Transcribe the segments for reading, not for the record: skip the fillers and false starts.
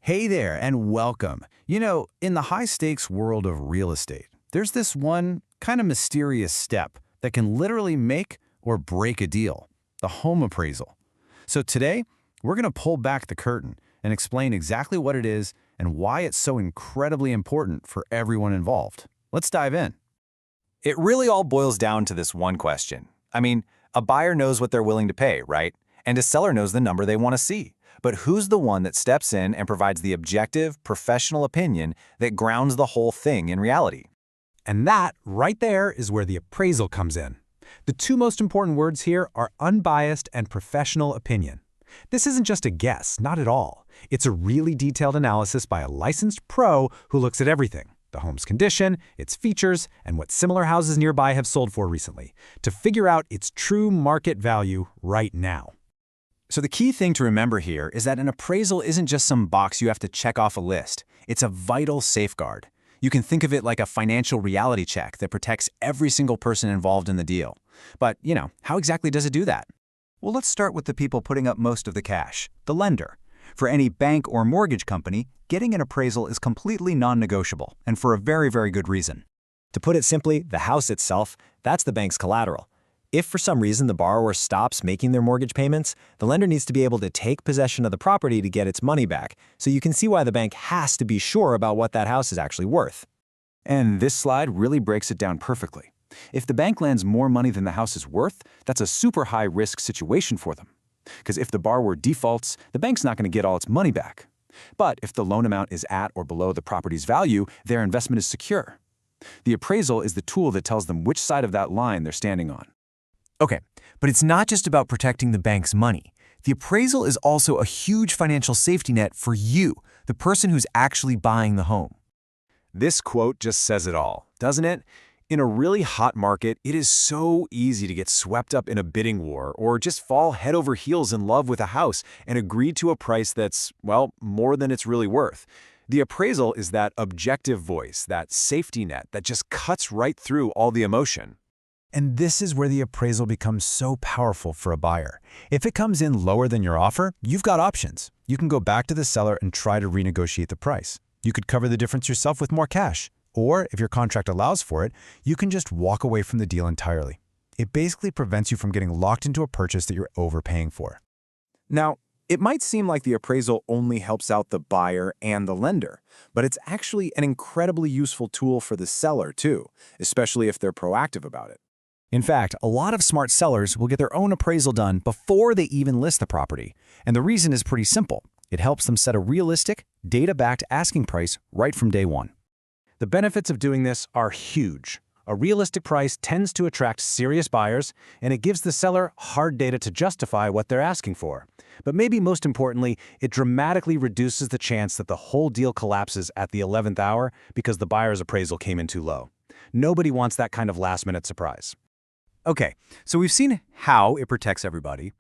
Hey there, and welcome. In the high-stakes world of real estate, there's this one kind of mysterious step that can literally make or break a deal, the home appraisal. So today, we're going to pull back the curtain and explain exactly what it is and why it's so incredibly important for everyone involved. Let's dive in. It really all boils down to this one question. A buyer knows what they're willing to pay, right? And a seller knows the number they want to see. But who's the one that steps in and provides the objective, professional opinion that grounds the whole thing in reality? And that, right there, is where the appraisal comes in. The two most important words here are unbiased and professional opinion. This isn't just a guess, not at all. It's a really detailed analysis by a licensed pro who looks at everything: the home's condition, its features, and what similar houses nearby have sold for recently, to figure out its true market value right now. So the key thing to remember here is that an appraisal isn't just some box you have to check off a list. It's a vital safeguard. You can think of it like a financial reality check that protects every single person involved in the deal. But, how exactly does it do that? Well, let's start with the people putting up most of the cash, the lender. For any bank or mortgage company, getting an appraisal is completely non-negotiable, and for a very, very good reason. To put it simply, the house itself, that's the bank's collateral. If for some reason the borrower stops making their mortgage payments, the lender needs to be able to take possession of the property to get its money back, so you can see why the bank has to be sure about what that house is actually worth. And this slide really breaks it down perfectly. If the bank lends more money than the house is worth, that's a super high-risk situation for them. Because if the borrower defaults, the bank's not going to get all its money back. But if the loan amount is at or below the property's value, their investment is secure. The appraisal is the tool that tells them which side of that line they're standing on. Okay, but it's not just about protecting the bank's money. The appraisal is also a huge financial safety net for you, the person who's actually buying the home. This quote just says it all, doesn't it? In a really hot market, it is so easy to get swept up in a bidding war or just fall head over heels in love with a house and agree to a price that's, well, more than it's really worth. The appraisal is that objective voice, that safety net that just cuts right through all the emotion. And this is where the appraisal becomes so powerful for a buyer. If it comes in lower than your offer, you've got options. You can go back to the seller and try to renegotiate the price. You could cover the difference yourself with more cash. Or, if your contract allows for it, you can just walk away from the deal entirely. It basically prevents you from getting locked into a purchase that you're overpaying for. Now, it might seem like the appraisal only helps out the buyer and the lender, but it's actually an incredibly useful tool for the seller too, especially if they're proactive about it. In fact, a lot of smart sellers will get their own appraisal done before they even list the property. And the reason is pretty simple. It helps them set a realistic, data-backed asking price right from day one. The benefits of doing this are huge. A realistic price tends to attract serious buyers, and it gives the seller hard data to justify what they're asking for. But maybe most importantly, it dramatically reduces the chance that the whole deal collapses at the 11th hour because the buyer's appraisal came in too low. Nobody wants that kind of last-minute surprise. Okay, so we've seen how it protects everybody,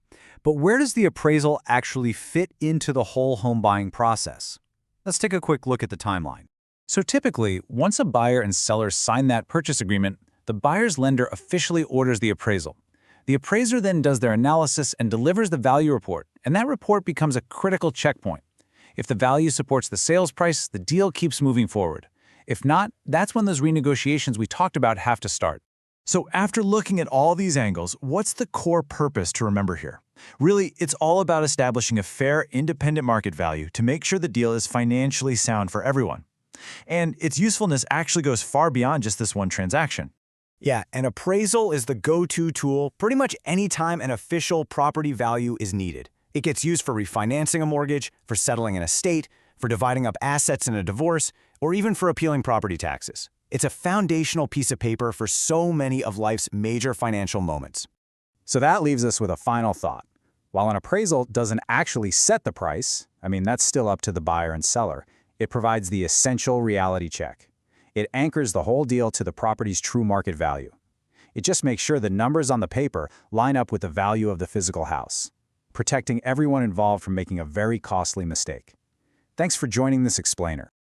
but where does the appraisal actually fit into the whole home buying process? Let's take a quick look at the timeline. So typically, once a buyer and seller sign that purchase agreement, the buyer's lender officially orders the appraisal. The appraiser then does their analysis and delivers the value report, and that report becomes a critical checkpoint. If the value supports the sales price, the deal keeps moving forward. If not, that's when those renegotiations we talked about have to start. So after looking at all these angles, what's the core purpose to remember here? Really, it's all about establishing a fair, independent market value to make sure the deal is financially sound for everyone. And its usefulness actually goes far beyond just this one transaction. Yeah, an appraisal is the go-to tool pretty much anytime an official property value is needed. It gets used for refinancing a mortgage, for settling an estate, for dividing up assets in a divorce, or even for appealing property taxes. It's a foundational piece of paper for so many of life's major financial moments. So that leaves us with a final thought. While an appraisal doesn't actually set the price, that's still up to the buyer and seller, it provides the essential reality check. It anchors the whole deal to the property's true market value. It just makes sure the numbers on the paper line up with the value of the physical house, protecting everyone involved from making a very costly mistake. Thanks for joining this explainer.